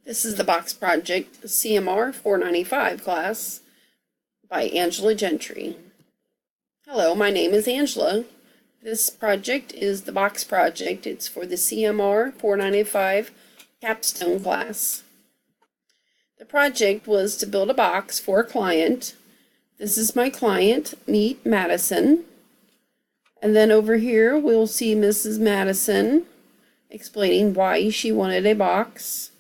This is the box project CMR495 class by Angela Gentry. Hello, my name is Angela. This project is the box project. It's for the CMR495 capstone class. The project was to build a box for a client. This is my client, meet Madison. And then over here we'll see Mrs. Madison explaining why she wanted a box.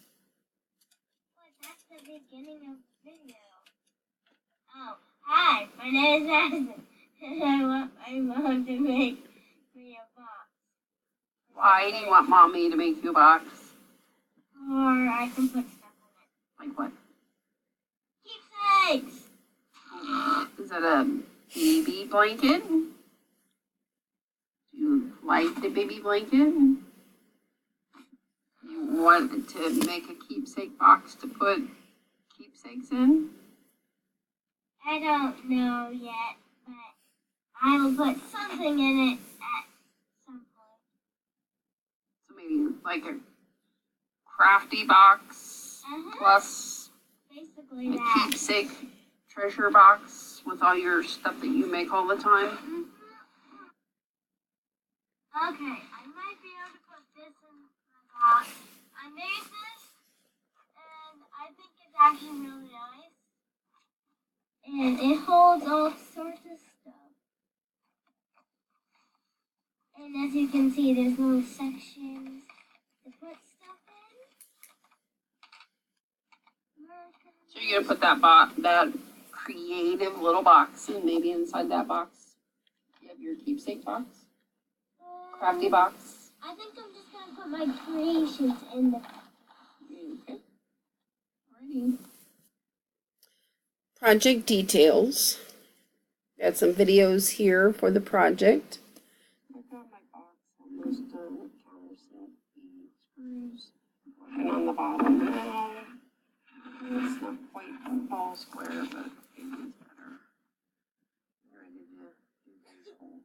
Hi, my name is Madison, and I want my mom to make me a box. Why do you want Mommy to make you a box? Or I can put stuff in it. Like what? Keepsakes! Is it a baby blanket? Do you like the baby blanket? You want to make a keepsake box to put keepsakes in? I don't know yet, but I will put something in it at some point. So maybe like a crafty box plus basically a that. keepsake treasure box with all your stuff that you make all the time. Okay, I might be able to put this in the box. I made this, and I think it's actually really nice. And it holds all sorts of stuff. And as you can see, there's little sections to put stuff in. So you're gonna put that creative little box, and maybe inside that box you have your keepsake box, crafty box. I think I'm just gonna put my creations in there. Okay. Alrighty. Project details. Got some videos here for the project. I've got my box almost done. Countersink the screws. Working on the bottom now. It's not quite all square, but maybe it's better. I'm ready to do these holes.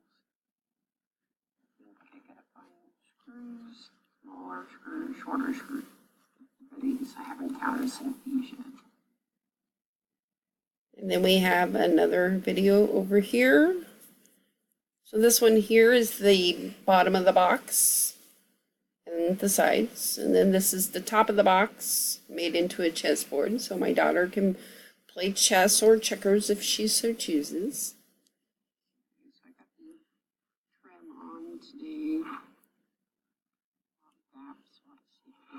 I gotta find screws, smaller screws, shorter screws. For these, I haven't countersunk these yet. And then we have another video over here. So this one here is the bottom of the box and the sides. And then this is the top of the box made into a chessboard. So my daughter can play chess or checkers if she so chooses. So I got the trim on today.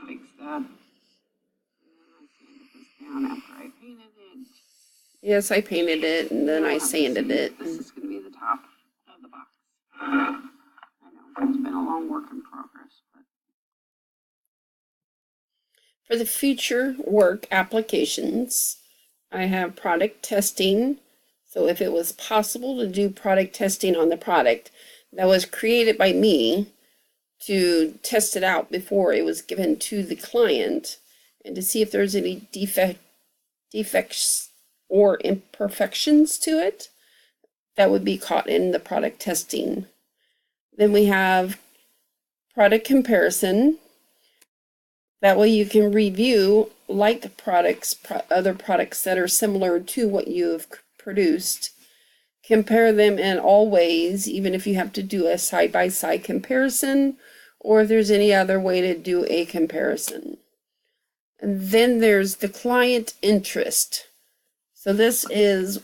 Fix that. And I sanded this down after I painted it. Yes, I painted it, and then I sanded it. This is going to be the top of the box. I know, it's been a long work in progress. But for the future work applications, I have product testing. So if it was possible to do product testing on the product that was created by me to test it out before it was given to the client and to see if there's any defects or imperfections to it that would be caught in the product testing. Then we have product comparison. That way you can review like products, other products that are similar to what you've produced. Compare them in all ways, even if you have to do a side-by-side comparison or if there's any other way to do a comparison. And then there's the client interest. So this is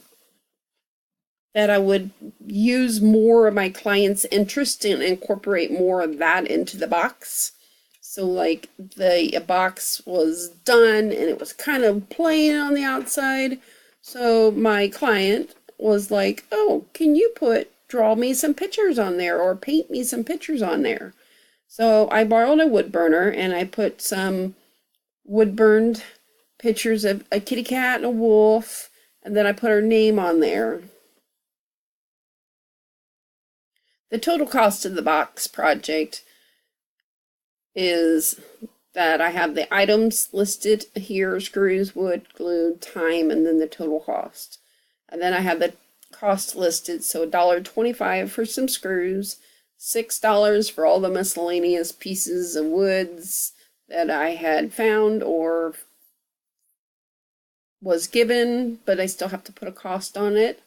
that I would use more of my client's interest and incorporate more of that into the box. So like the box was done and it was kind of plain on the outside. So my client was like, oh, can you draw me some pictures on there or paint me some pictures on there? So I borrowed a wood burner and I put some wood burned pictures of a kitty cat and a wolf, and then I put her name on there. The total cost of the box project is that I have the items listed here: screws, wood, glue, time, and then the total cost. And then I have the cost listed, so $1.25 for some screws, $6 for all the miscellaneous pieces of woods that I had found or was given, but I still have to put a cost on it.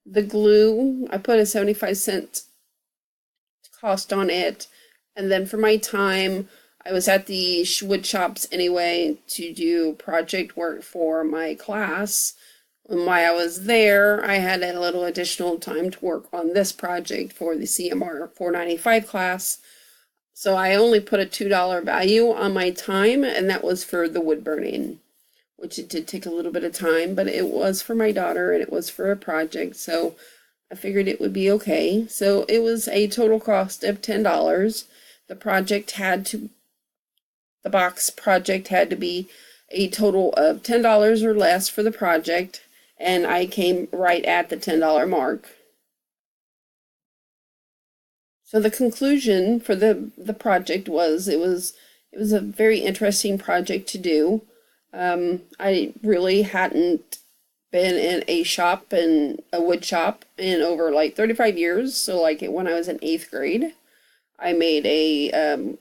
The glue, I put a 75-cent cost on it. And then for my time, I was at the wood shops anyway to do project work for my class. And while I was there, I had a little additional time to work on this project for the CMR495 class. So I only put a $2 value on my time, and that was for the wood burning, which it did take a little bit of time, but it was for my daughter and it was for a project, so I figured it would be okay. So it was a total cost of $10. The box project had to be a total of $10 or less for the project, and I came right at the $10 mark. So the conclusion for the project was it was a very interesting project to do. I really hadn't been in a wood shop in over like 35 years. So like when I was in 8th grade, I made a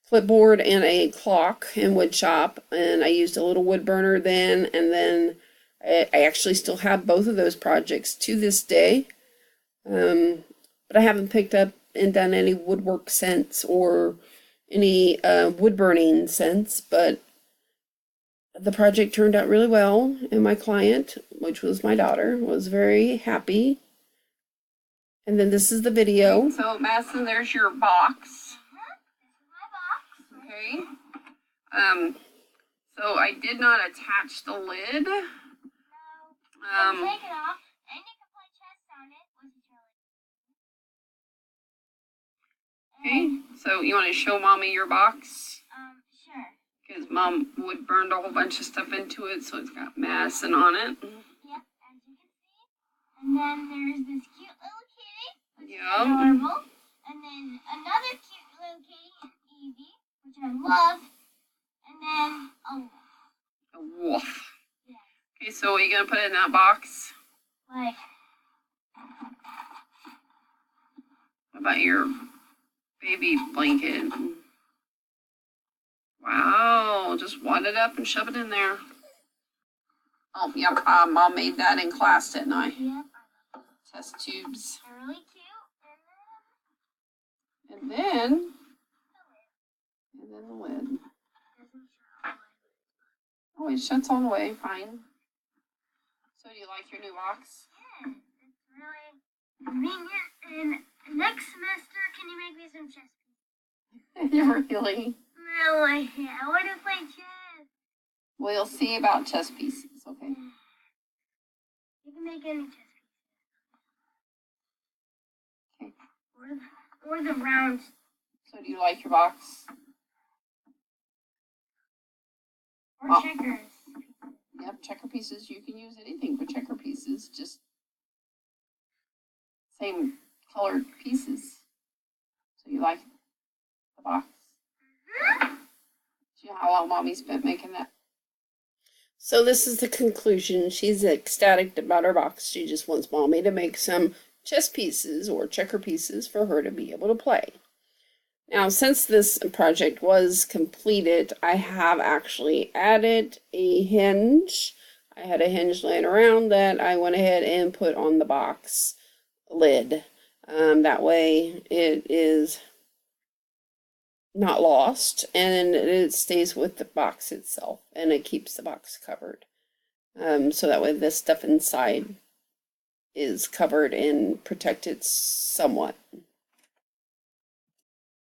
clipboard and a clock in wood shop, and I used a little wood burner then, and then I actually still have both of those projects to this day. But I haven't picked up and done any woodwork since, or any wood burning since, but the project turned out really well, and my client, which was my daughter, was very happy. And then this is the video. So Madison, there's your box. This is my box. Okay. So I did not attach the lid. No. Take it off, and you can play chess on it with each other. Okay. So you want to show Mommy your box? Sure. Because Mom would burn a whole bunch of stuff into it, so it's got Madison on it. Yep, as you can see. And then there's this cute little kitty, which is Yep. adorable. And then another cute little kitty, Evie, which I love. And then a wolf. A wolf. Yeah. Okay, so are you going to put it in that box? Like, What about your baby blanket? Wow, just wad it up and shove it in there. Oh, yep, Mom made that in class, didn't I? yep, Test tubes. they're really cute. And then the lid. Doesn't show. Oh, it shuts all the way, fine. So do you like your new box? Yeah, it's really convenient. And next semester, can you make me some chess pieces? Really? No, I want to play chess. Well, you'll see about chess pieces, okay? You can make any chess Okay. pieces. Or the round. So do you like your box? Or Oh. checkers. Yep, checker pieces. You can use anything for checker pieces, just same colored pieces. So you like the box? Do you know how long Mommy spent making that? So this is the conclusion. She's ecstatic about her box. She just wants Mommy to make some chess pieces or checker pieces for her to be able to play. Now, since this project was completed, I have actually added a hinge. I had a hinge laying around that I went ahead and put on the box lid. That way it is not lost, and it stays with the box itself, and it keeps the box covered. So that way the stuff inside is covered and protected somewhat.